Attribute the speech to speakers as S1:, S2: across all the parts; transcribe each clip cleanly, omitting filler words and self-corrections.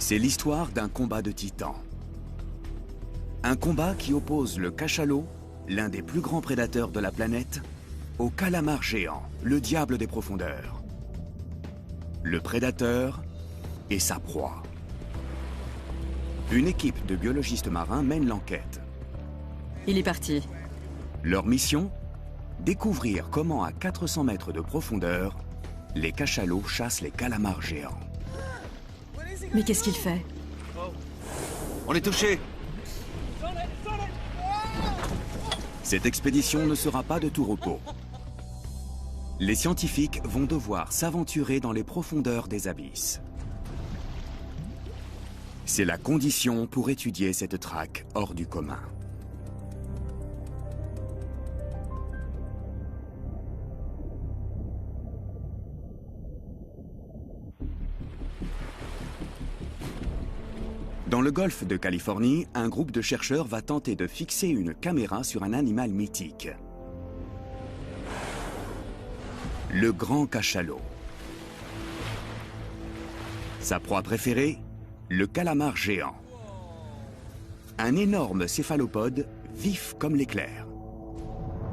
S1: C'est l'histoire d'un combat de titans. Un combat qui oppose le cachalot, l'un des plus grands prédateurs de la planète, au calamar géant, le diable des profondeurs. Le prédateur et sa proie. Une équipe de biologistes marins mène l'enquête.
S2: Il est parti.
S1: Leur mission? Découvrir comment à 400 mètres de profondeur, les cachalots chassent les calamars géants.
S2: Mais qu'est-ce qu'il fait?
S3: On est touché.
S1: Cette expédition ne sera pas de tout repos. Les scientifiques vont devoir s'aventurer dans les profondeurs des abysses. C'est la condition pour étudier cette traque hors du commun. Dans le golfe de Californie, un groupe de chercheurs va tenter de fixer une caméra sur un animal mythique. Le grand cachalot. Sa proie préférée, le calamar géant. Un énorme céphalopode vif comme l'éclair.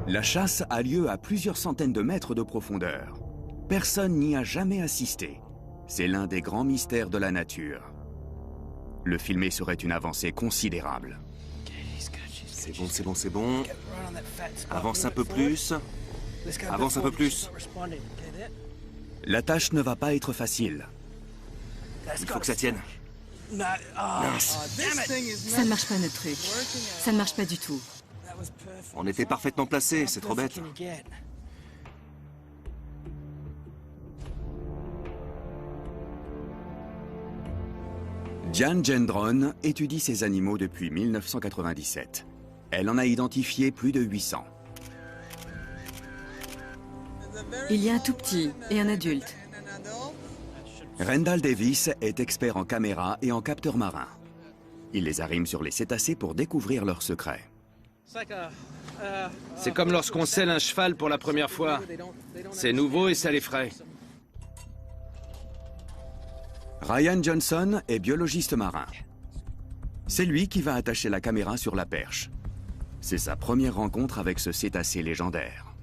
S1: La chasse a lieu à plusieurs centaines de mètres de profondeur. Personne n'y a jamais assisté. C'est l'un des grands mystères de la nature. Le filmer serait une avancée considérable.
S3: C'est bon, c'est bon, c'est bon. Avance un peu plus. Avance un peu plus.
S1: La tâche ne va pas être facile.
S3: Il faut que ça tienne. Mince.
S2: Ça ne marche pas notre truc. Ça ne marche pas du tout.
S3: On était parfaitement placés, c'est trop bête.
S1: Diane Gendron étudie ces animaux depuis 1997. Elle en a identifié plus de 800.
S2: Il y a un tout petit et un adulte.
S1: Rendall Davis est expert en caméras et en capteurs marins. Il les arrime sur les cétacés pour découvrir leurs secrets.
S4: C'est comme lorsqu'on selle un cheval pour la première fois. C'est nouveau et ça l'effraie.
S1: Ryan Johnson est biologiste marin. C'est lui qui va attacher la caméra sur la perche. C'est sa première rencontre avec ce cétacé légendaire.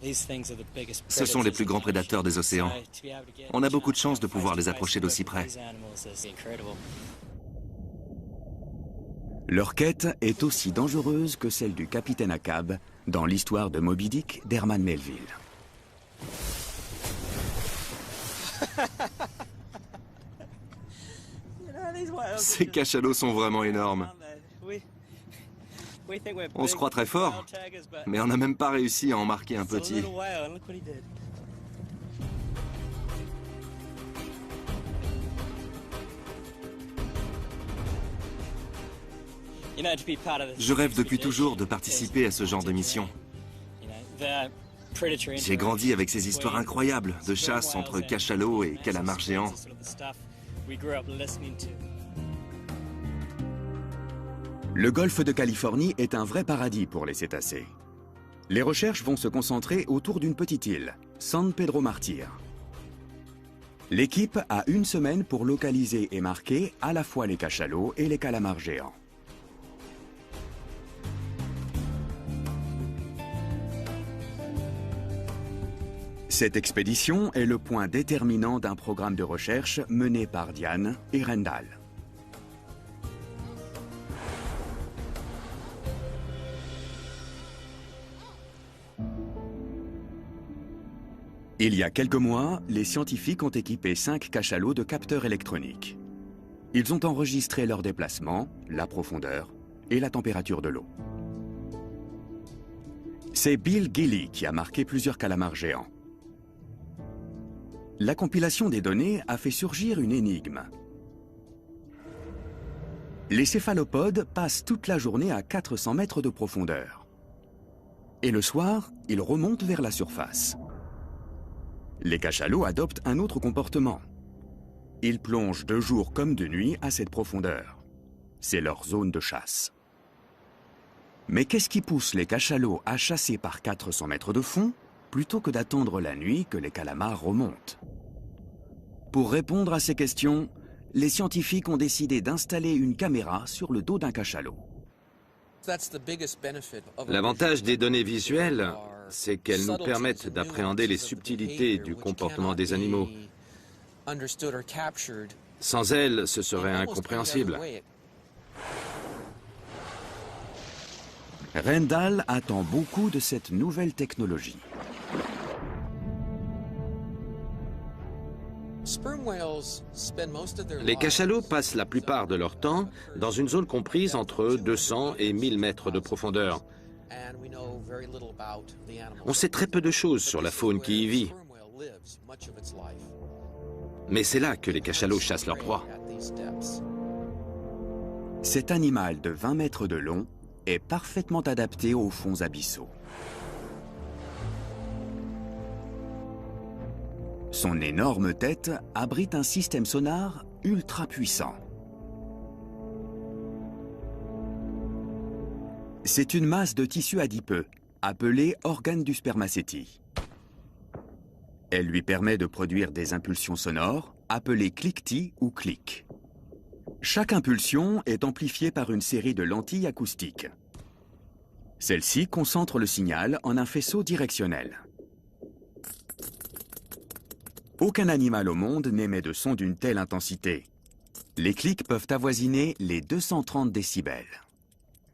S3: Ce sont les plus grands prédateurs des océans. On a beaucoup de chance de pouvoir les approcher d'aussi près.
S1: Leur quête est aussi dangereuse que celle du capitaine Ahab dans l'histoire de Moby Dick d'Herman Melville.
S3: Ces cachalots sont vraiment énormes. On se croit très fort, mais on n'a même pas réussi à en marquer un petit. Je rêve depuis toujours de participer à ce genre de mission. J'ai grandi avec ces histoires incroyables de chasse entre cachalots et calamars géants.
S1: Le golfe de Californie est un vrai paradis pour les cétacés. Les recherches vont se concentrer autour d'une petite île, San Pedro Martyr. L'équipe a une semaine pour localiser et marquer à la fois les cachalots et les calamars géants. Cette expédition est le point déterminant d'un programme de recherche mené par Diane et Rendall. Il y a quelques mois, les scientifiques ont équipé 5 cachalots de capteurs électroniques. Ils ont enregistré leurs déplacements, la profondeur et la température de l'eau. C'est Bill Gilly qui a marqué plusieurs calamars géants. La compilation des données a fait surgir une énigme. Les céphalopodes passent toute la journée à 400 mètres de profondeur. Et le soir, ils remontent vers la surface. Les cachalots adoptent un autre comportement. Ils plongent de jour comme de nuit à cette profondeur. C'est leur zone de chasse. Mais qu'est-ce qui pousse les cachalots à chasser par 400 mètres de fond plutôt que d'attendre la nuit que les calamars remontent? Pour répondre à ces questions, les scientifiques ont décidé d'installer une caméra sur le dos d'un cachalot.
S4: L'avantage des données visuelles, c'est qu'elles nous permettent d'appréhender les subtilités du comportement des animaux. Sans elles, ce serait incompréhensible.
S1: Rendall attend beaucoup de cette nouvelle technologie.
S4: Les cachalots passent la plupart de leur temps dans une zone comprise entre 200 et 1000 mètres de profondeur. On sait très peu de choses sur la faune qui y vit. Mais c'est là que les cachalots chassent leurs proies.
S1: Cet animal de 20 mètres de long est parfaitement adapté aux fonds abyssaux. Son énorme tête abrite un système sonar ultra puissant. C'est une masse de tissu adipeux, appelée organe du spermacétie. Elle lui permet de produire des impulsions sonores, appelées cliquetis ou clics. Chaque impulsion est amplifiée par une série de lentilles acoustiques. Celles-ci concentrent le signal en un faisceau directionnel. Aucun animal au monde n'émet de son d'une telle intensité. Les clics peuvent avoisiner les 230 décibels.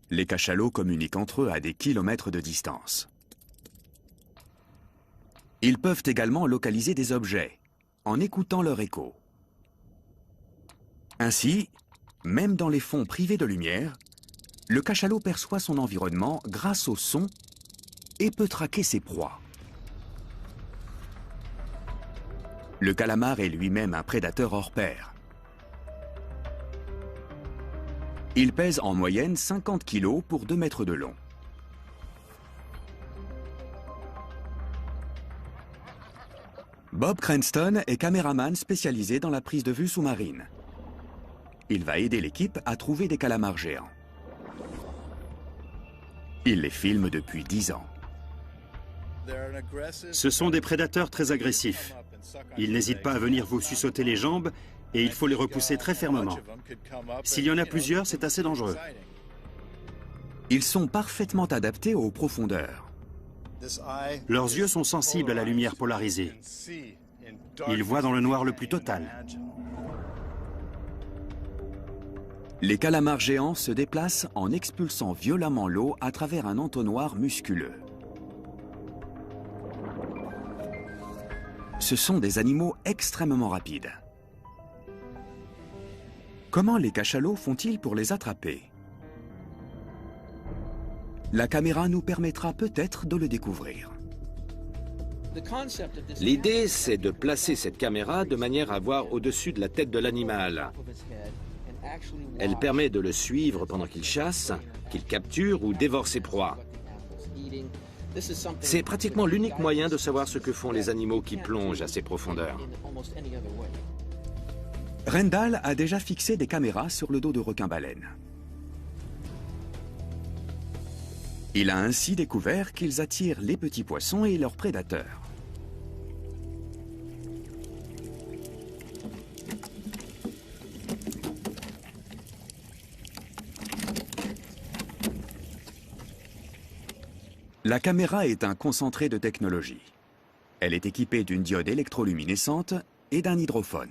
S1: Les cachalots communiquent entre eux à des kilomètres de distance. Ils peuvent également localiser des objets, en écoutant leur écho. Ainsi, même dans les fonds privés de lumière, le cachalot perçoit son environnement grâce au son et peut traquer ses proies. Le calamar est lui-même un prédateur hors pair. Il pèse en moyenne 50 kg pour 2 mètres de long. Bob Cranston est caméraman spécialisé dans la prise de vue sous-marine. Il va aider l'équipe à trouver des calamars géants. Il les filme depuis 10 ans.
S5: Ce sont des prédateurs très agressifs. Ils n'hésitent pas à venir vous suçoter les jambes et il faut les repousser très fermement. S'il y en a plusieurs, c'est assez dangereux.
S1: Ils sont parfaitement adaptés aux profondeurs.
S5: Leurs yeux sont sensibles à la lumière polarisée. Ils voient dans le noir le plus total.
S1: Les calamars géants se déplacent en expulsant violemment l'eau à travers un entonnoir musculeux. Ce sont des animaux extrêmement rapides. Comment les cachalots font-ils pour les attraper? La caméra nous permettra peut-être de le découvrir.
S4: L'idée, c'est de placer cette caméra de manière à voir au-dessus de la tête de l'animal. Elle permet de le suivre pendant qu'il chasse, qu'il capture ou dévore ses proies. C'est pratiquement l'unique moyen de savoir ce que font les animaux qui plongent à ces profondeurs.
S1: Rendall a déjà fixé des caméras sur le dos de requins-baleines. Il a ainsi découvert qu'ils attirent les petits poissons et leurs prédateurs. La caméra est un concentré de technologie. Elle est équipée d'une diode électroluminescente et d'un hydrophone.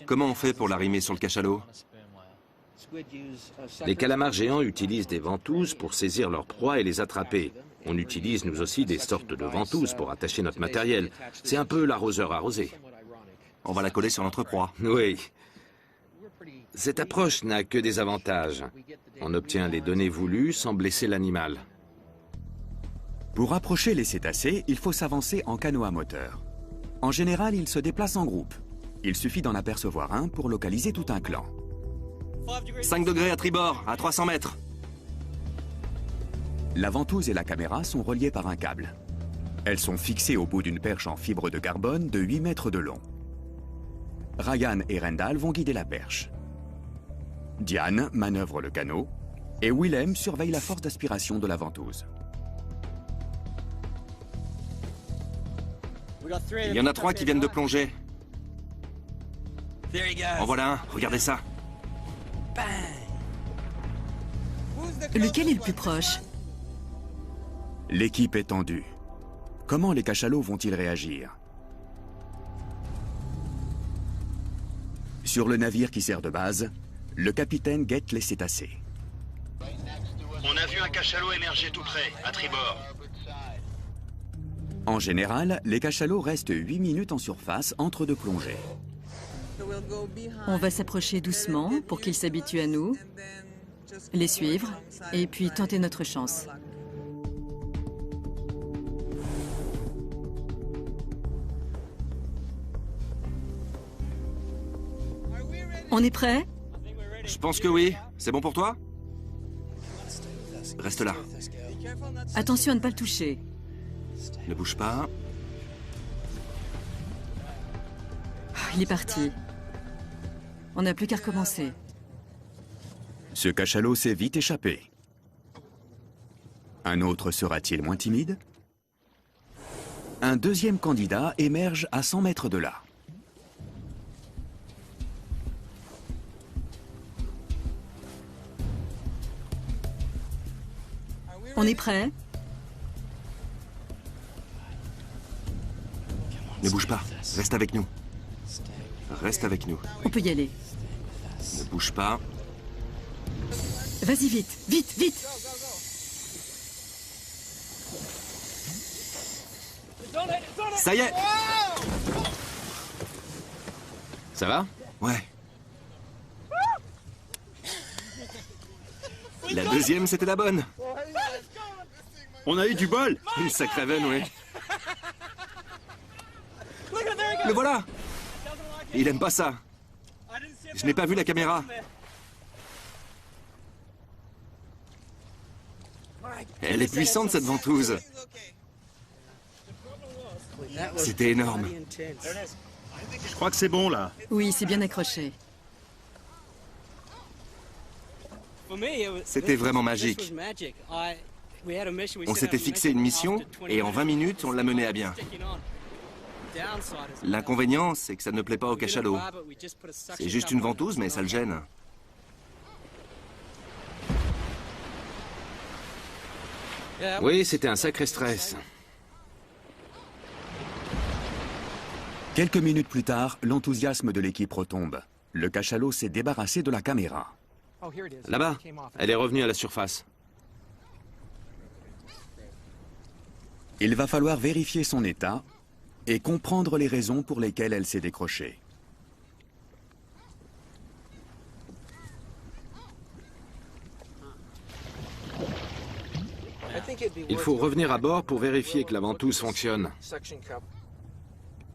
S3: Comment on fait pour l'arrimer sur le cachalot?
S4: Les calamars géants utilisent des ventouses pour saisir leurs proies et les attraper. On utilise nous aussi des sortes de ventouses pour attacher notre matériel. C'est un peu l'arroseur arrosé.
S3: On va la coller sur notre proie.
S4: Oui. Cette approche n'a que des avantages. On obtient les données voulues sans blesser l'animal.
S1: Pour approcher les cétacés, il faut s'avancer en canot à moteur. En général, ils se déplacent en groupe. Il suffit d'en apercevoir un pour localiser tout un clan.
S3: 5 degrés à tribord, à 300 mètres.
S1: La ventouse et la caméra sont reliées par un câble. Elles sont fixées au bout d'une perche en fibre de carbone de 8 mètres de long. Ryan et Rendall vont guider la perche. Diane manœuvre le canot et Willem surveille la force d'aspiration de la ventouse.
S3: Il y en a 3 qui viennent de plonger. En voilà un, regardez ça.
S2: Lequel est le plus proche?
S1: L'équipe est tendue. Comment les cachalots vont-ils réagir? Sur le navire qui sert de base, le capitaine guette les cétacés.
S6: On a vu un cachalot émerger tout près, à tribord.
S1: En général, les cachalots restent 8 minutes en surface entre deux plongées.
S2: On va s'approcher doucement pour qu'ils s'habituent à nous, les suivre et puis tenter notre chance. On est prêt?
S3: Je pense que oui. C'est bon pour toi? Reste là.
S2: Attention à ne pas le toucher.
S3: Ne bouge pas.
S2: Il est parti. On n'a plus qu'à recommencer.
S1: Ce cachalot s'est vite échappé. Un autre sera-t-il moins timide? Un deuxième candidat émerge à 100 mètres de là.
S2: On est prêt?
S3: Ne bouge pas. Reste avec nous. Reste avec nous.
S2: On peut y aller.
S3: Ne bouge pas.
S2: Vas-y vite, vite, vite!
S3: Ça y est!
S4: Ça va?
S3: Ouais. La deuxième, c'était la bonne.
S5: On a eu du bol!
S3: Une sacrée veine, oui. Le voilà! Il aime pas ça. Je n'ai pas vu la caméra. Elle est puissante, cette ventouse. C'était énorme.
S5: Je crois que c'est bon, là.
S2: Oui, c'est bien accroché.
S3: C'était vraiment magique. On s'était fixé une mission et en 20 minutes, on l'a menée à bien. L'inconvénient, c'est que ça ne plaît pas au cachalot. C'est juste une ventouse, mais ça le gêne.
S4: Oui, c'était un sacré stress.
S1: Quelques minutes plus tard, l'enthousiasme de l'équipe retombe. Le cachalot s'est débarrassé de la caméra.
S4: Là-bas, elle est revenue à la surface.
S1: Il va falloir vérifier son état et comprendre les raisons pour lesquelles elle s'est décrochée.
S4: Il faut revenir à bord pour vérifier que la ventouse fonctionne.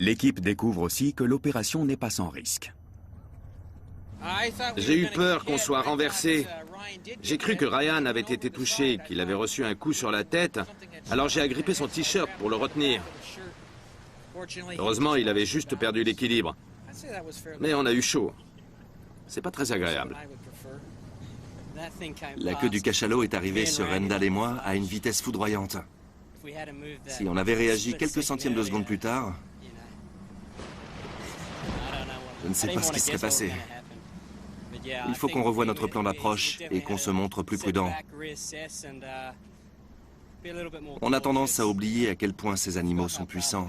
S1: L'équipe découvre aussi que l'opération n'est pas sans risque.
S4: J'ai eu peur qu'on soit renversé. J'ai cru que Ryan avait été touché, qu'il avait reçu un coup sur la tête, alors j'ai agrippé son t-shirt pour le retenir. Heureusement, il avait juste perdu l'équilibre. Mais on a eu chaud. C'est pas très agréable.
S3: La queue du cachalot est arrivée sur Rendal et moi à une vitesse foudroyante. Si on avait réagi quelques centièmes de seconde plus tard, je ne sais pas ce qui serait passé. Il faut qu'on revoie notre plan d'approche et qu'on se montre plus prudent. On a tendance à oublier à quel point ces animaux sont puissants.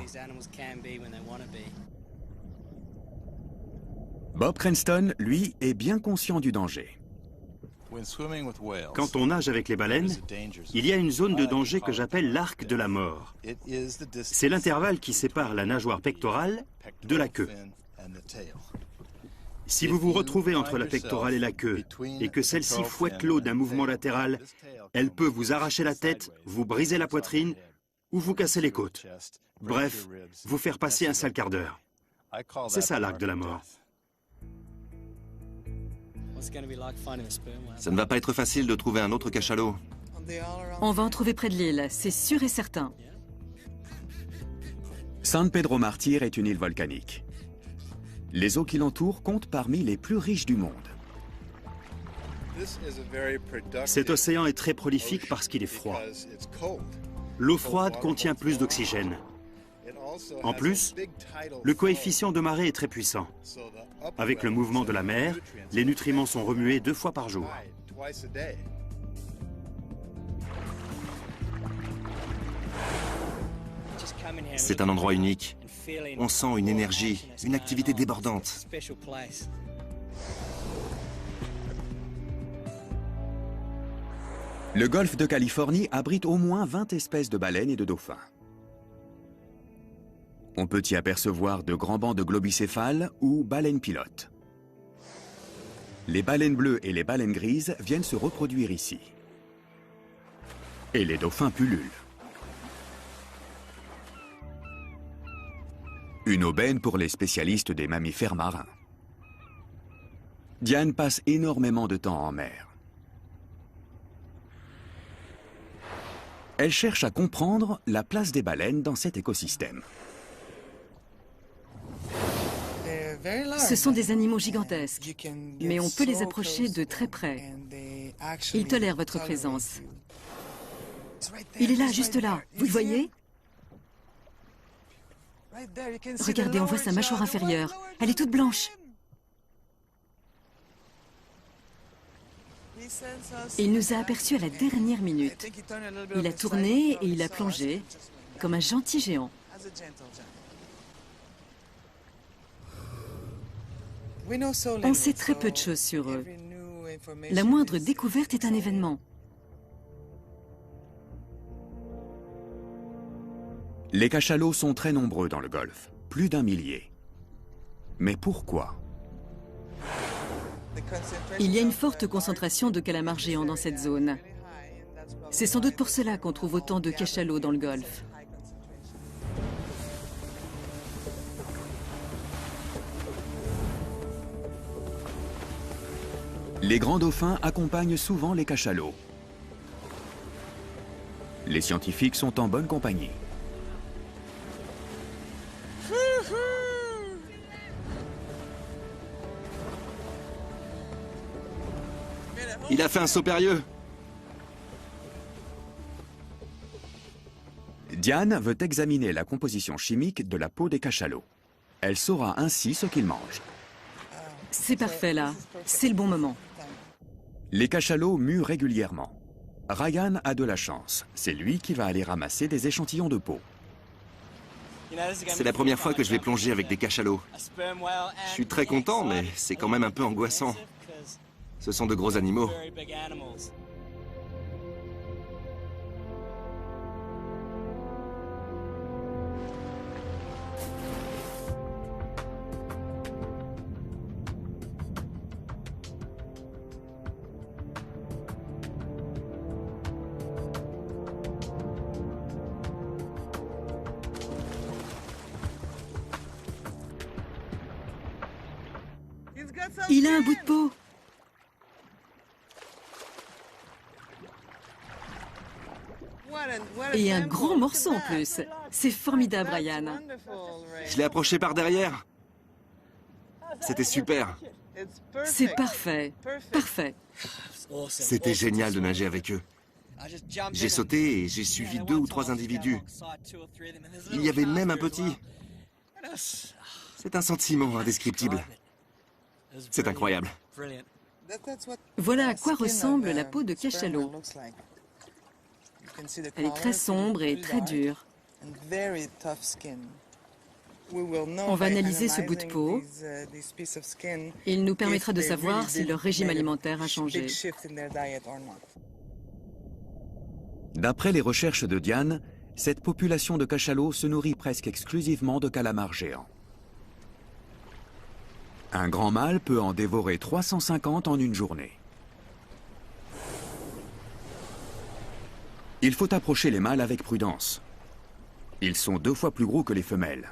S1: Bob Cranston, lui, est bien conscient du danger.
S5: Quand on nage avec les baleines, il y a une zone de danger que j'appelle l'arc de la mort. C'est l'intervalle qui sépare la nageoire pectorale de la queue. Si vous vous retrouvez entre la pectorale et la queue, et que celle-ci fouette l'eau d'un mouvement latéral, elle peut vous arracher la tête, vous briser la poitrine ou vous casser les côtes. Bref, vous faire passer un sale quart d'heure. C'est ça l'arc de la mort.
S3: Ça ne va pas être facile de trouver un autre cachalot.
S2: On va en trouver près de l'île, c'est sûr et certain.
S1: San Pedro Martyr est une île volcanique. Les eaux qui l'entourent comptent parmi les plus riches du monde.
S5: Cet océan est très prolifique parce qu'il est froid. L'eau froide contient plus d'oxygène. En plus, le coefficient de marée est très puissant. Avec le mouvement de la mer, les nutriments sont remués 2 fois par jour.
S3: C'est un endroit unique. On sent une énergie, une activité débordante.
S1: Le golfe de Californie abrite au moins 20 espèces de baleines et de dauphins. On peut y apercevoir de grands bancs de globicéphales ou baleines pilotes. Les baleines bleues et les baleines grises viennent se reproduire ici. Et les dauphins pullulent. Une aubaine pour les spécialistes des mammifères marins. Diane passe énormément de temps en mer. Elle cherche à comprendre la place des baleines dans cet écosystème.
S2: Ce sont des animaux gigantesques, mais on peut les approcher de très près. Ils tolèrent votre présence. Il est là, juste là. Vous le voyez? Regardez, on voit sa mâchoire inférieure. Elle est toute blanche. Il nous a aperçus à la dernière minute. Il a tourné et il a plongé, comme un gentil géant. On sait très peu de choses sur eux. La moindre découverte est un événement.
S1: Les cachalots sont très nombreux dans le golfe, plus d'1 millier. Mais pourquoi?
S2: Il y a une forte concentration de calamars géants dans cette zone. C'est sans doute pour cela qu'on trouve autant de cachalots dans le golfe.
S1: Les grands dauphins accompagnent souvent les cachalots. Les scientifiques sont en bonne compagnie.
S3: Il a fait un saut périlleux.
S1: Diane veut examiner la composition chimique de la peau des cachalots. Elle saura ainsi ce qu'ils mangent.
S2: C'est parfait là. C'est le bon moment.
S1: Les cachalots muent régulièrement. Ryan a de la chance. C'est lui qui va aller ramasser des échantillons de peau.
S3: C'est la première fois que je vais plonger avec des cachalots. Je suis très content, mais c'est quand même un peu angoissant. Ce sont de gros animaux.
S2: Il a un bout de peau. Et un gros morceau en plus. C'est formidable, Ryan.
S3: Je l'ai approché par derrière. C'était super.
S2: C'est parfait. Parfait.
S3: C'était génial de nager avec eux. J'ai sauté et j'ai suivi 2 ou 3 individus. Il y avait même un petit. C'est un sentiment indescriptible. C'est incroyable.
S2: Voilà à quoi ressemble la peau de cachalot. Elle est très sombre et très dure. On va analyser ce bout de peau. Il nous permettra de savoir si leur régime alimentaire a changé.
S1: D'après les recherches de Diane, cette population de cachalots se nourrit presque exclusivement de calamars géants. Un grand mâle peut en dévorer 350 en une journée. Il faut approcher les mâles avec prudence. Ils sont 2 fois plus gros que les femelles.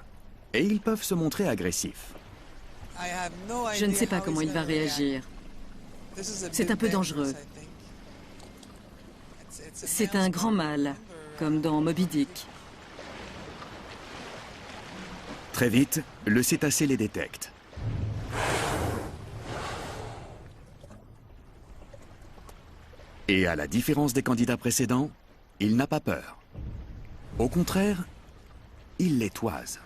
S1: Et ils peuvent se montrer agressifs.
S2: Je ne sais pas comment il va réagir. C'est un peu dangereux. C'est un grand mâle, comme dans Moby Dick.
S1: Très vite, le cétacé les détecte. Et à la différence des candidats précédents, il n'a pas peur. Au contraire, il les toise.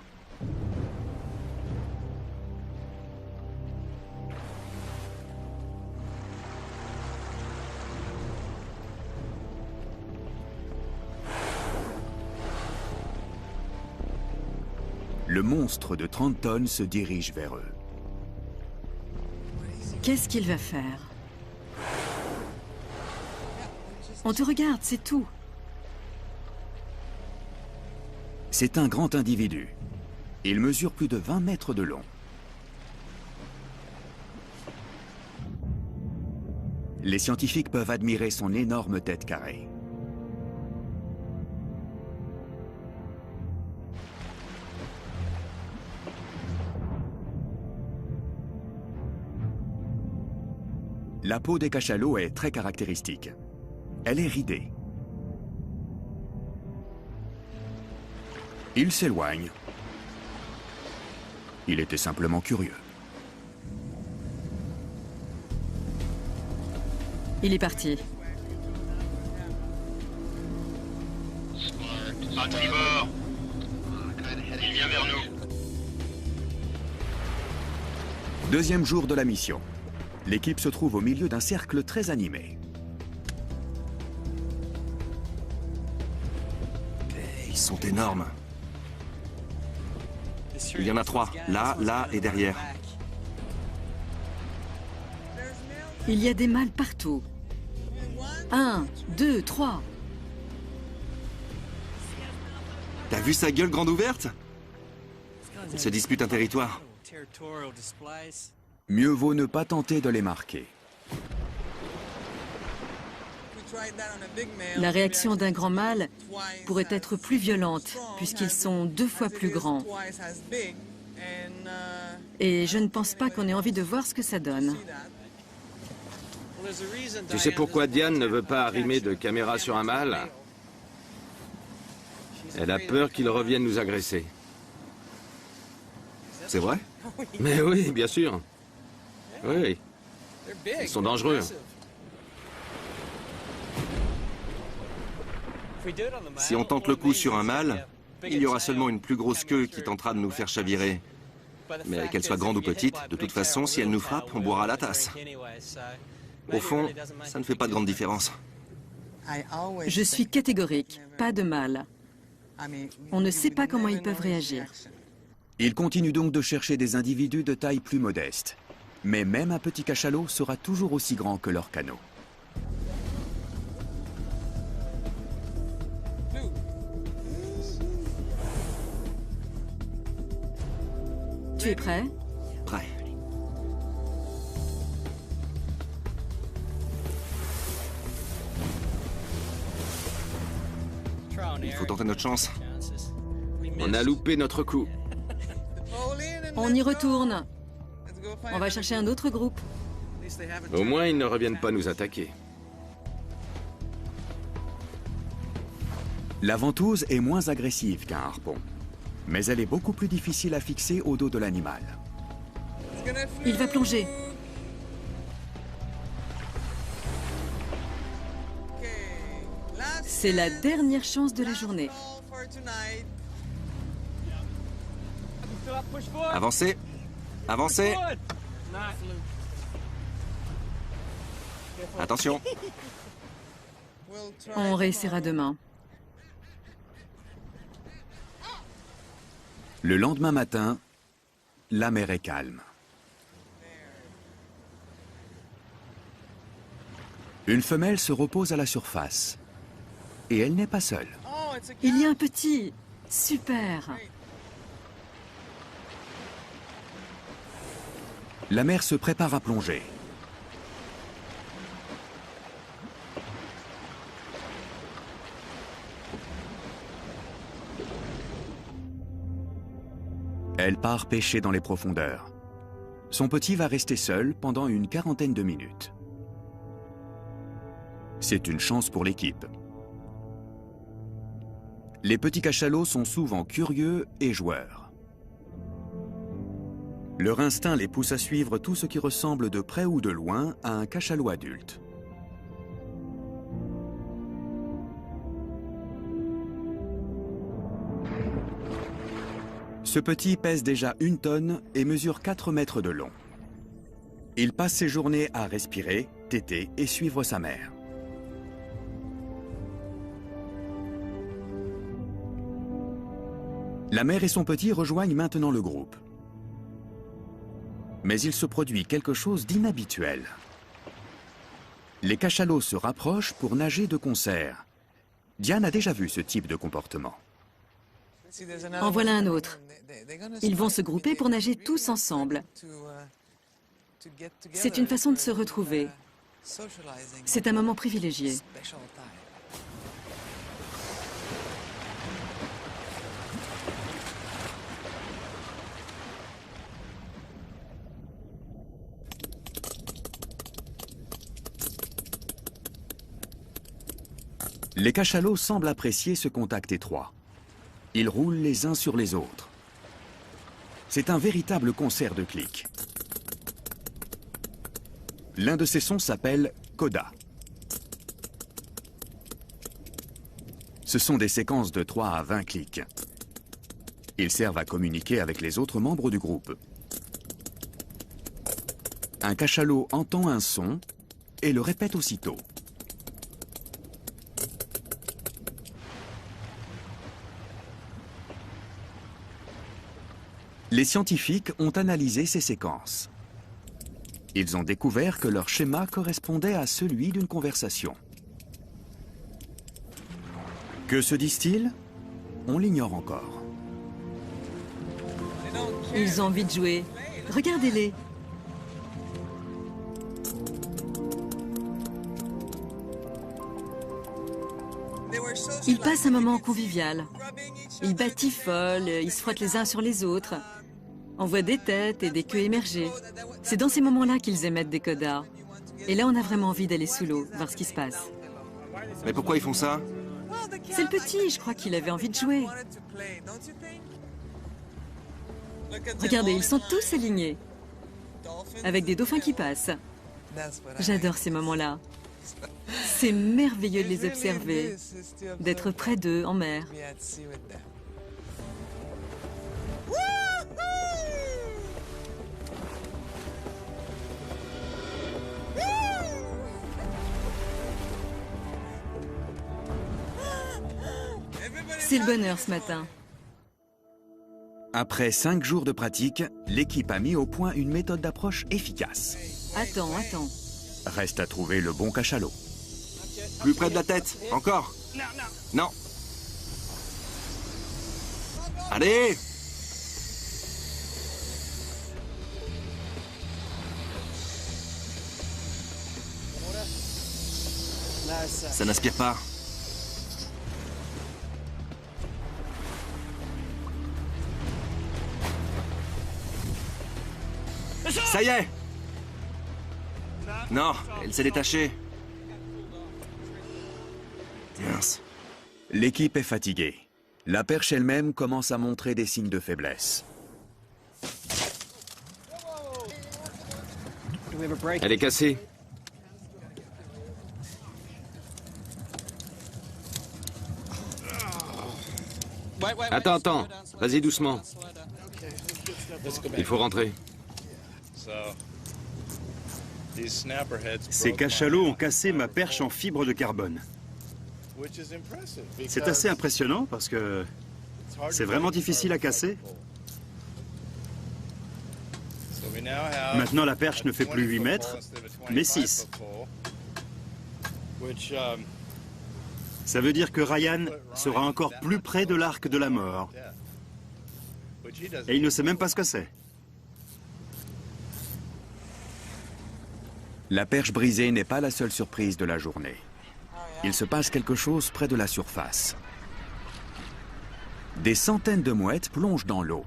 S1: Le monstre de 30 tonnes se dirige vers eux.
S2: Qu'est-ce qu'il va faire? On te regarde, c'est tout.
S1: C'est un grand individu. Il mesure plus de 20 mètres de long. Les scientifiques peuvent admirer son énorme tête carrée. La peau des cachalots est très caractéristique. Elle est ridée. Il s'éloigne. Il était simplement curieux.
S2: Il est parti.
S6: À tribord. Il vient vers nous.
S1: Deuxième jour de la mission. L'équipe se trouve au milieu d'un cercle très animé.
S3: Ils sont énormes. Il y en a 3, là, là et derrière.
S2: Il y a des mâles partout. 1, 2, 3.
S3: T'as vu sa gueule grande ouverte? Ils se disputent un territoire.
S1: Mieux vaut ne pas tenter de les marquer.
S2: La réaction d'un grand mâle pourrait être plus violente, puisqu'ils sont 2 fois plus grands. Et je ne pense pas qu'on ait envie de voir ce que ça donne.
S4: Tu sais pourquoi Diane ne veut pas arrimer de caméra sur un mâle? Elle a peur qu'il revienne nous agresser.
S3: C'est vrai?
S4: Mais oui, bien sûr. Oui, ils sont dangereux.
S3: Si on tente le coup sur un mâle, il y aura seulement une plus grosse queue qui tentera de nous faire chavirer. Mais qu'elle soit grande ou petite, de toute façon, si elle nous frappe, on boira la tasse. Au fond, ça ne fait pas de grande différence.
S2: Je suis catégorique, pas de mâle. On ne sait pas comment ils peuvent réagir.
S1: Ils continuent donc de chercher des individus de taille plus modeste. Mais même un petit cachalot sera toujours aussi grand que leur canot.
S2: Tu es prêt?
S3: Prêt. Il faut tenter notre chance.
S4: On a loupé notre coup.
S2: On y retourne. On va chercher un autre groupe.
S4: Au moins, ils ne reviennent pas nous attaquer.
S1: La ventouse est moins agressive qu'un harpon. Mais elle est beaucoup plus difficile à fixer au dos de l'animal.
S2: Il va plonger. C'est la dernière chance de la journée.
S3: Avancez. Avancez. Attention.
S2: On réessayera demain.
S1: Le lendemain matin, la mer est calme. Une femelle se repose à la surface. Et elle n'est pas seule.
S2: Il y a un petit. Super.
S1: La mère se prépare à plonger. Elle part pêcher dans les profondeurs. Son petit va rester seul pendant une 40aine de minutes. C'est une chance pour l'équipe. Les petits cachalots sont souvent curieux et joueurs. Leur instinct les pousse à suivre tout ce qui ressemble de près ou de loin à un cachalot adulte. Ce petit pèse déjà 1 tonne et mesure 4 mètres de long. Il passe ses journées à respirer, téter et suivre sa mère. La mère et son petit rejoignent maintenant le groupe. Mais il se produit quelque chose d'inhabituel. Les cachalots se rapprochent pour nager de concert. Diane a déjà vu ce type de comportement.
S2: En voilà un autre. Ils vont se grouper pour nager tous ensemble. C'est une façon de se retrouver. C'est un moment privilégié.
S1: Les cachalots semblent apprécier ce contact étroit. Ils roulent les uns sur les autres. C'est un véritable concert de clics. L'un de ces sons s'appelle coda. Ce sont des séquences de 3 à 20 clics. Ils servent à communiquer avec les autres membres du groupe. Un cachalot entend un son et le répète aussitôt. Les scientifiques ont analysé ces séquences. Ils ont découvert que leur schéma correspondait à celui d'une conversation. Que se disent-ils? On l'ignore encore.
S2: Ils ont envie de jouer. Regardez-les. Ils passent un moment convivial. Ils batifolent, ils se frottent les uns sur les autres. On voit des têtes et des queues émerger. C'est dans ces moments-là qu'ils émettent des codas. Et là, on a vraiment envie d'aller sous l'eau, voir ce qui se passe.
S3: Mais pourquoi ils font ça?
S2: C'est le petit, je crois qu'il avait envie de jouer. Regardez, ils sont tous alignés. Avec des dauphins qui passent. J'adore ces moments-là. C'est merveilleux de les observer, d'être près d'eux en mer. C'est le bonheur ce matin.
S1: Après 5 jours de pratique, l'équipe a mis au point une méthode d'approche efficace.
S2: Attends.
S1: Reste à trouver le bon cachalot.
S3: Plus près de la tête, encore. Non. Allez! Ça n'aspire pas. Ça y est! Non, elle s'est détachée. Mince.
S1: L'équipe est fatiguée. La perche elle-même commence à montrer des signes de faiblesse.
S4: Elle est cassée. Attends. Vas-y doucement. Il faut rentrer.
S5: Ces cachalots ont cassé ma perche en fibre de carbone. C'est assez impressionnant parce que c'est vraiment difficile à casser. Maintenant, la perche ne fait plus 8 mètres, mais 6. Ça veut dire que Ryan sera encore plus près de l'arc de la mort. Et il ne sait même pas ce que c'est.
S1: La perche brisée n'est pas la seule surprise de la journée. Il se passe quelque chose près de la surface. Des centaines de mouettes plongent dans l'eau.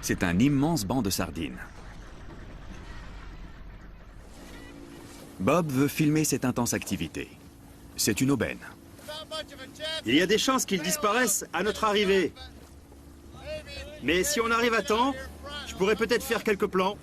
S1: C'est un immense banc de sardines. Bob veut filmer cette intense activité. C'est une aubaine.
S5: Il y a des chances qu'ils disparaissent à notre arrivée. Mais si on arrive à temps, je pourrais peut-être faire quelques plans.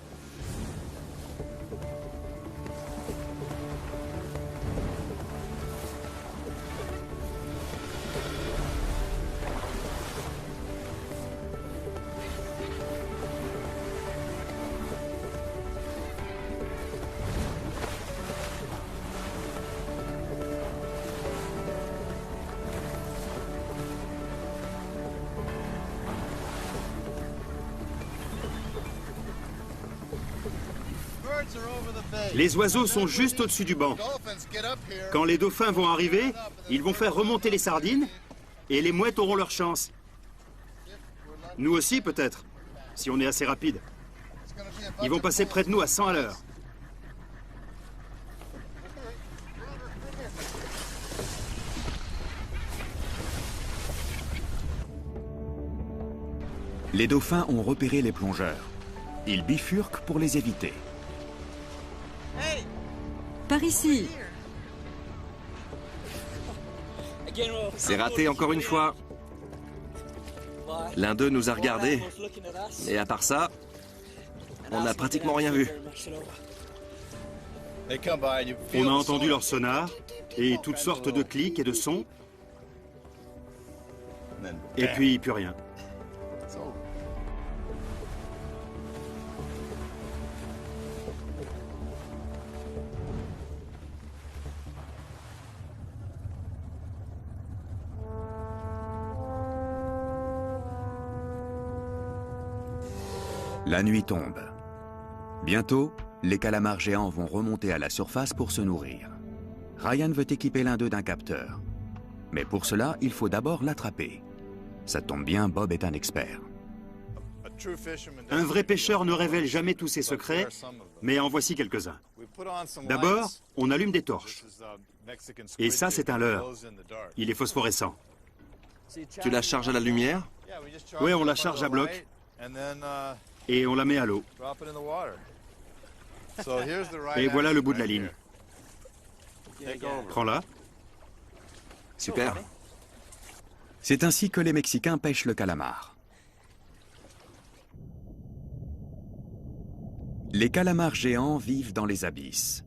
S5: Les oiseaux sont juste au-dessus du banc. Quand les dauphins vont arriver, ils vont faire remonter les sardines et les mouettes auront leur chance. Nous aussi, peut-être, si on est assez rapide. Ils vont passer près de nous à 100 à l'heure.
S1: Les dauphins ont repéré les plongeurs. Ils bifurquent pour les éviter.
S2: Par ici.
S3: C'est raté encore une fois. L'un d'eux nous a regardés. Et à part ça, on n'a pratiquement rien vu.
S5: On a entendu leur sonar et toutes sortes de clics et de sons. Et puis, plus rien.
S1: La nuit tombe. Bientôt, les calamars géants vont remonter à la surface pour se nourrir. Ryan veut équiper l'un d'eux d'un capteur. Mais pour cela, il faut d'abord l'attraper. Ça tombe bien, Bob est un expert.
S5: Un vrai pêcheur ne révèle jamais tous ses secrets, mais en voici quelques-uns. D'abord, on allume des torches. Et ça, c'est un leurre. Il est phosphorescent.
S3: Tu la charges à la lumière?
S5: Oui, on la charge à bloc et on la met à l'eau. Et voilà le bout de la ligne. Prends-la.
S3: Super.
S1: C'est ainsi que les Mexicains pêchent le calamar. Les calamars géants vivent dans les abysses.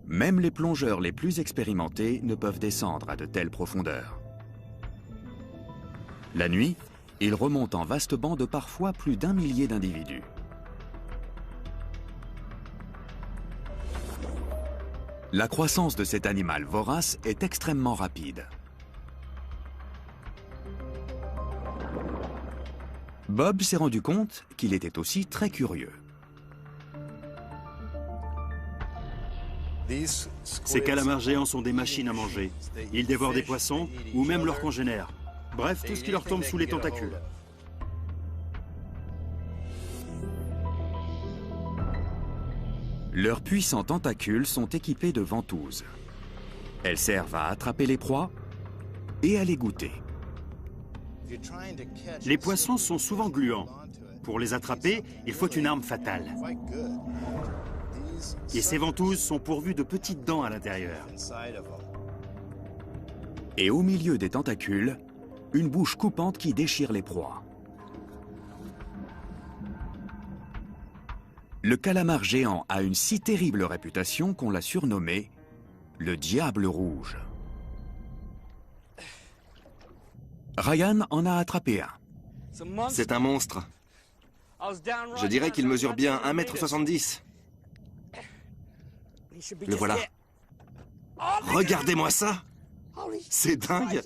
S1: Même les plongeurs les plus expérimentés ne peuvent descendre à de telles profondeurs. La nuit, ils remontent en vaste bande de parfois plus d'1 millier d'individus. La croissance de cet animal vorace est extrêmement rapide. Bob s'est rendu compte qu'il était aussi très curieux.
S5: Ces calamars géants sont des machines à manger. Ils dévorent des poissons ou même leurs congénères. Bref, tout ce qui leur tombe sous les tentacules.
S1: Leurs puissants tentacules sont équipés de ventouses. Elles servent à attraper les proies et à les goûter.
S5: Les poissons sont souvent gluants. Pour les attraper, il faut une arme fatale. Et ces ventouses sont pourvues de petites dents à l'intérieur.
S1: Et au milieu des tentacules, une bouche coupante qui déchire les proies. Le calamar géant a une si terrible réputation qu'on l'a surnommé le Diable Rouge. Ryan en a attrapé un.
S3: C'est un monstre. Je dirais qu'il mesure bien 1,70 m. Le voilà. Regardez-moi ça! C'est dingue!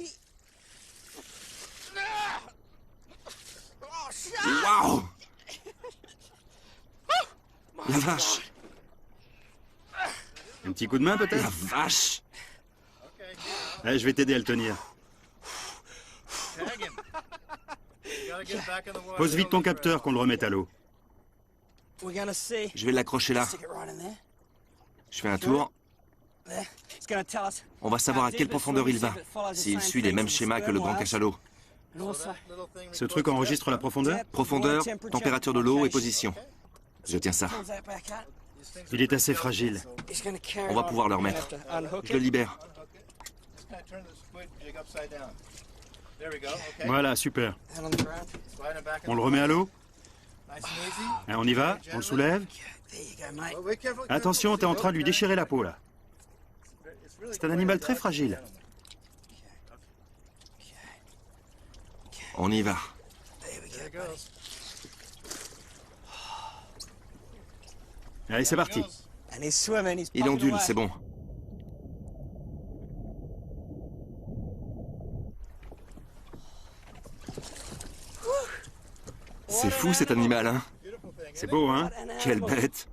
S3: Waouh! La vache!
S5: Un petit coup de main peut-être?
S3: La vache!
S5: Allez, je vais t'aider à le tenir. Pose vite ton capteur qu'on le remette à l'eau.
S3: Je vais l'accrocher là. Je fais un tour. On va savoir à quelle profondeur il va, s'il suit les mêmes schémas que le grand cachalot.
S5: Ce truc enregistre la profondeur?
S3: Profondeur, température de l'eau et position. Je tiens ça.
S5: Il est assez fragile.
S3: On va pouvoir le remettre. Je le libère.
S5: Voilà, super. On le remet à l'eau? On y va? On le soulève? Attention, t'es en train de lui déchirer la peau, là. C'est un animal très fragile.
S3: On y va.
S5: Allez, c'est parti.
S3: Il ondule, c'est bon. C'est fou cet animal, hein?
S5: C'est beau, hein?
S3: Quelle bête!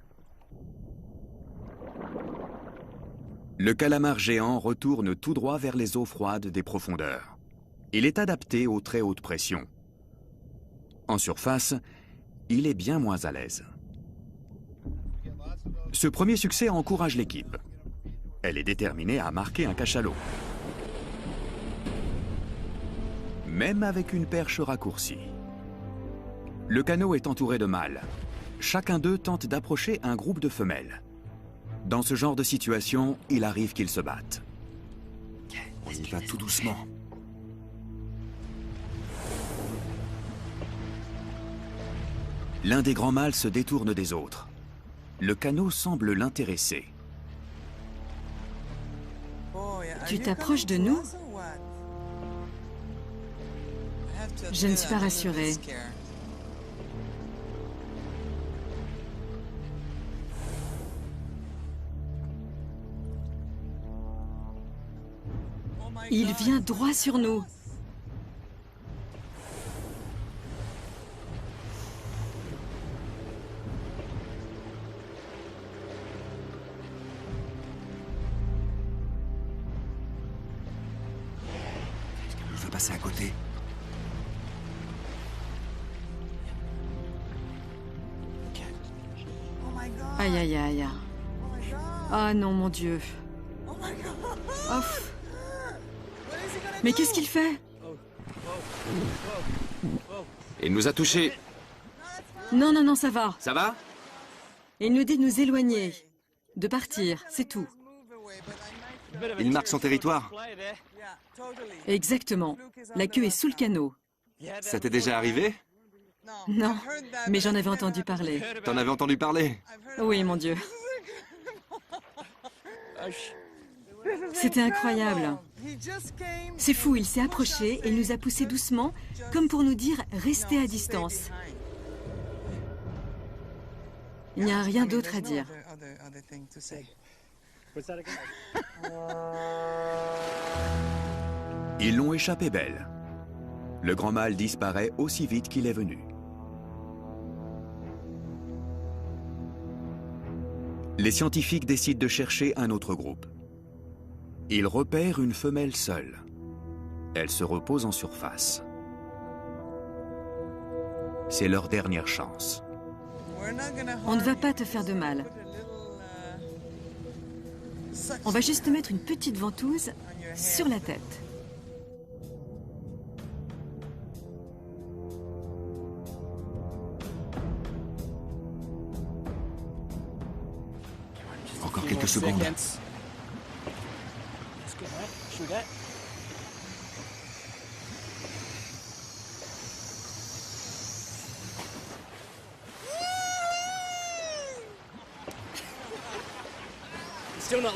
S1: Le calamar géant retourne tout droit vers les eaux froides des profondeurs. Il est adapté aux très hautes pressions. En surface, il est bien moins à l'aise. Ce premier succès encourage l'équipe. Elle est déterminée à marquer un cachalot. Même avec une perche raccourcie. Le canot est entouré de mâles. Chacun d'eux tente d'approcher un groupe de femelles. Dans ce genre de situation, il arrive qu'ils se battent.
S3: On y va tout doucement.
S1: L'un des grands mâles se détourne des autres. Le canot semble l'intéresser.
S2: Tu t'approches de nous? Je ne suis pas rassurée. Il vient droit sur nous.
S3: Il veut passer à côté.
S2: Aïe, aïe, aïe. Ah non, mon Dieu. Oh. Mais qu'est-ce qu'il fait?
S4: Il nous a touchés.
S2: Non, non, non, ça va.
S4: Ça va?
S2: Il nous dit de nous éloigner, de partir, c'est tout.
S3: Il marque son territoire.
S2: Exactement. La queue est sous le canot.
S3: Ça t'est déjà arrivé?
S2: Non, mais j'en avais entendu parler.
S3: T'en avais entendu parler?
S2: Oui, mon Dieu. C'était incroyable. C'est fou, il s'est approché et il nous a poussés doucement, comme pour nous dire « restez à distance ». Il n'y a rien d'autre à dire.
S1: Ils l'ont échappé belle. Le grand mâle disparaît aussi vite qu'il est venu. Les scientifiques décident de chercher un autre groupe. Ils repèrent une femelle seule. Elle se repose en surface. C'est leur dernière chance.
S2: On ne va pas te faire de mal. On va juste te mettre une petite ventouse sur la tête.
S3: Encore quelques secondes.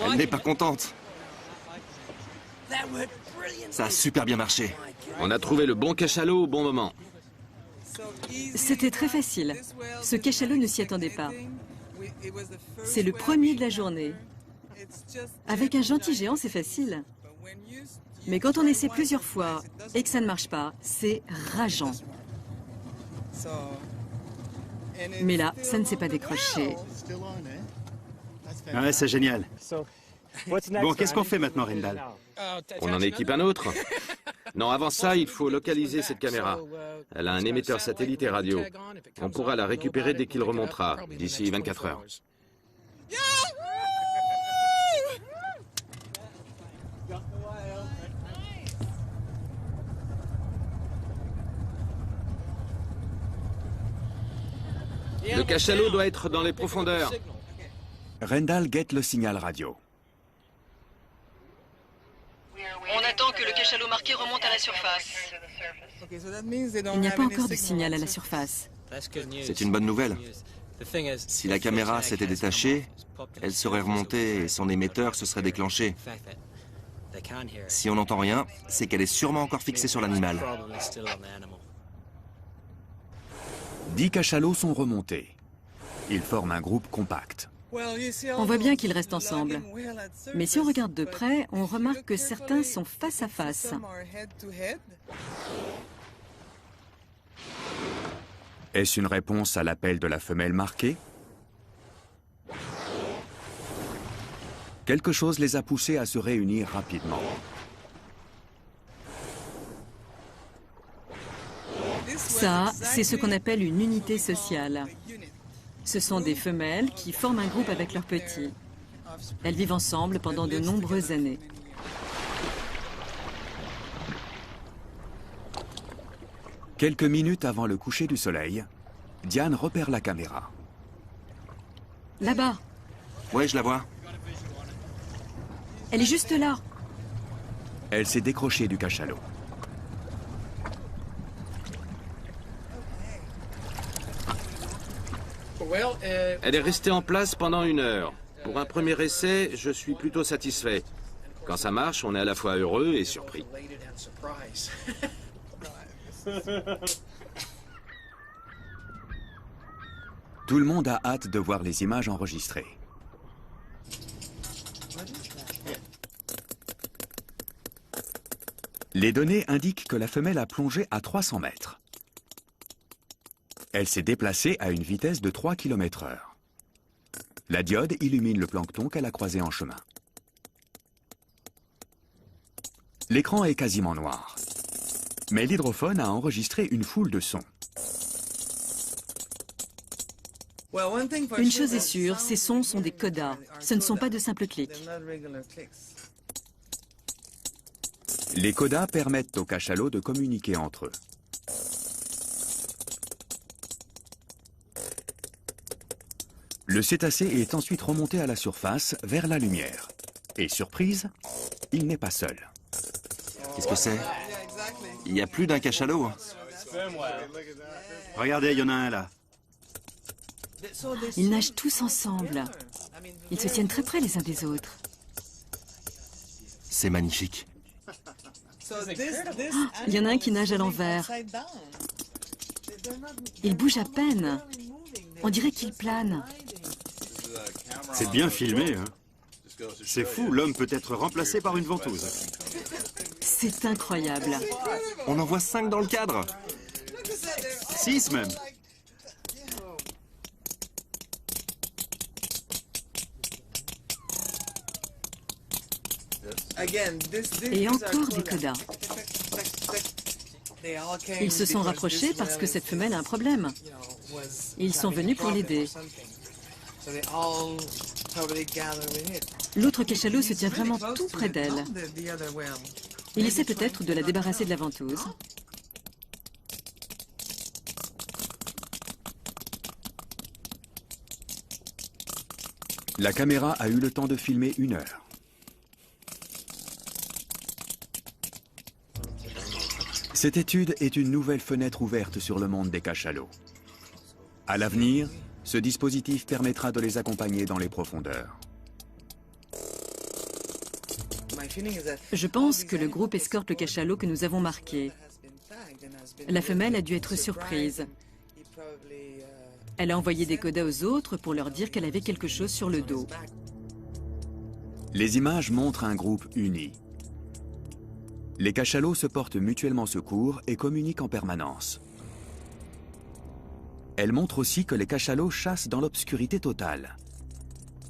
S3: Elle n'est pas contente. Ça a super bien marché.
S4: On a trouvé le bon cachalot au bon moment.
S2: C'était très facile. Ce cachalot ne s'y attendait pas. C'est le premier de la journée. Avec un gentil géant, c'est facile. Mais quand on essaie plusieurs fois et que ça ne marche pas, c'est rageant. Mais là, ça ne s'est pas décroché.
S5: Ouais, c'est génial. Bon, qu'est-ce qu'on fait maintenant, Rendal?
S4: On en équipe un autre. Non, avant ça, il faut localiser cette caméra. Elle a un émetteur satellite et radio. On pourra la récupérer dès qu'il remontera, d'ici 24 heures. Le cachalot doit être dans les profondeurs.
S1: Rendal guette le signal radio.
S2: On attend que le cachalot marqué remonte à la surface. Il n'y a pas encore de signal à la surface.
S3: C'est une bonne nouvelle. Si la caméra s'était détachée, elle serait remontée et son émetteur se serait déclenché. Si on n'entend rien, c'est qu'elle est sûrement encore fixée sur l'animal.
S1: 10 cachalots sont remontés. Ils forment un groupe compact.
S2: On voit bien qu'ils restent ensemble. Mais si on regarde de près, on remarque que certains sont face à face.
S1: Est-ce une réponse à l'appel de la femelle marquée? Quelque chose les a poussés à se réunir rapidement.
S2: Ça, c'est ce qu'on appelle une unité sociale. Ce sont des femelles qui forment un groupe avec leurs petits. Elles vivent ensemble pendant de nombreuses années.
S1: Quelques minutes avant le coucher du soleil, Diane repère la caméra.
S2: Là-bas.
S3: Ouais, je la vois.
S2: Elle est juste là.
S1: Elle s'est décrochée du cachalot.
S4: Elle est restée en place pendant 1 heure. Pour un premier essai, je suis plutôt satisfait. Quand ça marche, on est à la fois heureux et surpris.
S1: Tout le monde a hâte de voir les images enregistrées. Les données indiquent que la femelle a plongé à 300 mètres. Elle s'est déplacée à une vitesse de 3 km/h. La diode illumine le plancton qu'elle a croisé en chemin. L'écran est quasiment noir. Mais l'hydrophone a enregistré une foule de sons.
S2: Une chose est sûre, ces sons sont des codas. Ce ne sont pas de simples clics.
S1: Les codas permettent aux cachalots de communiquer entre eux. Le cétacé est ensuite remonté à la surface, vers la lumière. Et surprise, il n'est pas seul.
S3: Qu'est-ce que c'est? Il y a plus d'un cachalot.
S5: Regardez, il y en a un là.
S2: Ils nagent tous ensemble. Ils se tiennent très près les uns des autres.
S3: C'est magnifique.
S2: Il y en a un qui nage à l'envers. Il bouge à peine. On dirait qu'il plane.
S5: C'est bien filmé, hein. C'est fou, l'homme peut être remplacé par une ventouse.
S2: C'est incroyable.
S3: On en voit 5 dans le cadre.
S5: 6 même.
S2: Et encore des codas. Ils se sont rapprochés parce que cette femelle a un problème. Ils sont venus pour l'aider. L'autre cachalot se tient vraiment tout près d'elle. Il essaie peut-être de la débarrasser de la ventouse.
S1: La caméra a eu le temps de filmer 1 heure. Cette étude est une nouvelle fenêtre ouverte sur le monde des cachalots. À l'avenir, ce dispositif permettra de les accompagner dans les profondeurs.
S2: Je pense que le groupe escorte le cachalot que nous avons marqué. La femelle a dû être surprise. Elle a envoyé des codas aux autres pour leur dire qu'elle avait quelque chose sur le dos.
S1: Les images montrent un groupe uni. Les cachalots se portent mutuellement secours et communiquent en permanence. Elles montrent aussi que les cachalots chassent dans l'obscurité totale.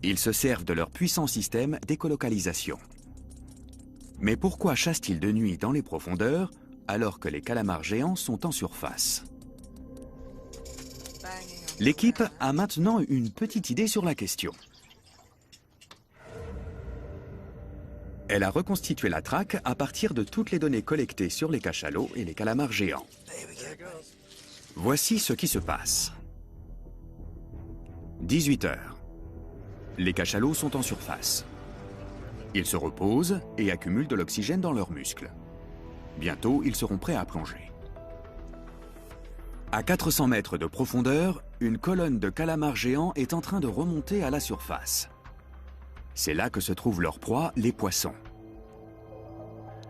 S1: Ils se servent de leur puissant système d'écolocalisation. Mais pourquoi chassent-ils de nuit dans les profondeurs alors que les calamars géants sont en surface? L'équipe a maintenant une petite idée sur la question. Elle a reconstitué la traque à partir de toutes les données collectées sur les cachalots et les calamars géants. Voici ce qui se passe. 18 heures. Les cachalots sont en surface. Ils se reposent et accumulent de l'oxygène dans leurs muscles. Bientôt, ils seront prêts à plonger. À 400 mètres de profondeur, une colonne de calamars géants est en train de remonter à la surface. C'est là que se trouvent leurs proies, les poissons.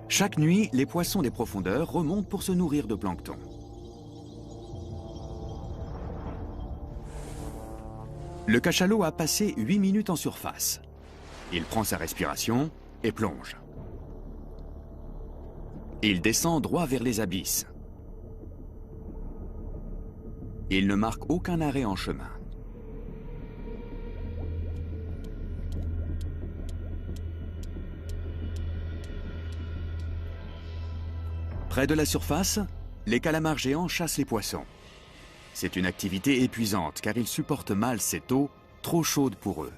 S1: Chaque nuit, les poissons des profondeurs remontent pour se nourrir de plancton. Le cachalot a passé 8 minutes en surface. Il prend sa respiration et plonge. Il descend droit vers les abysses. Il ne marque aucun arrêt en chemin. Près de la surface, les calamars géants chassent les poissons. C'est une activité épuisante car ils supportent mal cette eau trop chaude pour eux.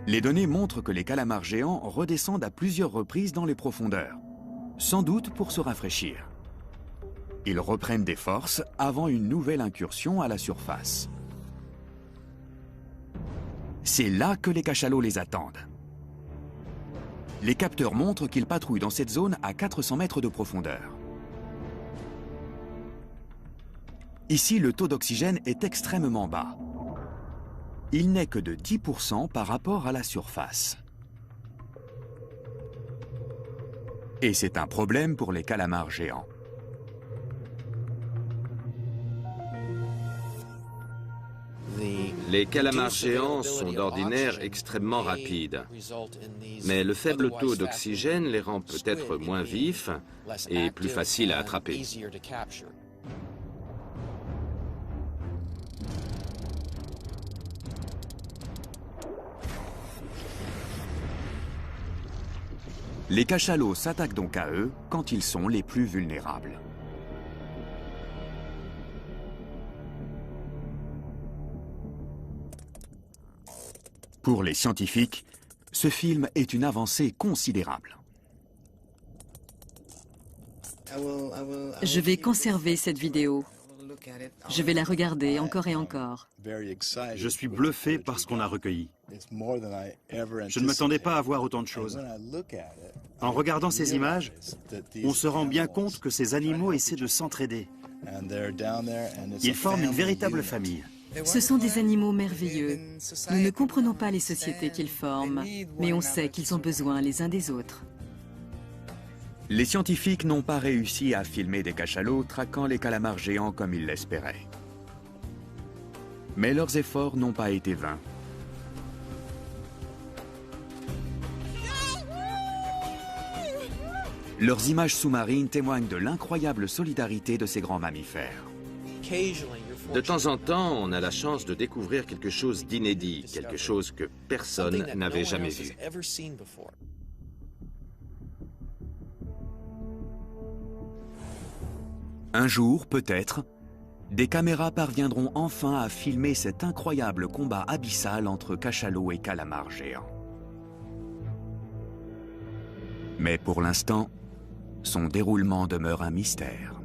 S1: Les données montrent que les calamars géants redescendent à plusieurs reprises dans les profondeurs, sans doute pour se rafraîchir. Ils reprennent des forces avant une nouvelle incursion à la surface. C'est là que les cachalots les attendent. Les capteurs montrent qu'ils patrouillent dans cette zone à 400 mètres de profondeur. Ici, le taux d'oxygène est extrêmement bas. Il n'est que de 10% par rapport à la surface. Et c'est un problème pour les calamars géants.
S4: Les calamars géants sont d'ordinaire extrêmement rapides. Mais le faible taux d'oxygène les rend peut-être moins vifs et plus faciles à attraper.
S1: Les cachalots s'attaquent donc à eux quand ils sont les plus vulnérables. Pour les scientifiques, ce film est une avancée considérable.
S2: Je vais conserver cette vidéo. Je vais la regarder encore et encore.
S5: Je suis bluffé par ce qu'on a recueilli. Je ne m'attendais pas à voir autant de choses. En regardant ces images, on se rend bien compte que ces animaux essaient de s'entraider. Ils forment une véritable famille.
S2: Ce sont des animaux merveilleux. Nous ne comprenons pas les sociétés qu'ils forment, mais on sait qu'ils ont besoin les uns des autres.
S1: Les scientifiques n'ont pas réussi à filmer des cachalots traquant les calamars géants comme ils l'espéraient. Mais leurs efforts n'ont pas été vains. Leurs images sous-marines témoignent de l'incroyable solidarité de ces grands mammifères.
S4: De temps en temps, on a la chance de découvrir quelque chose d'inédit, quelque chose que personne n'avait jamais vu.
S1: Un jour, peut-être, des caméras parviendront enfin à filmer cet incroyable combat abyssal entre cachalots et calamars géants. Mais pour l'instant, son déroulement demeure un mystère.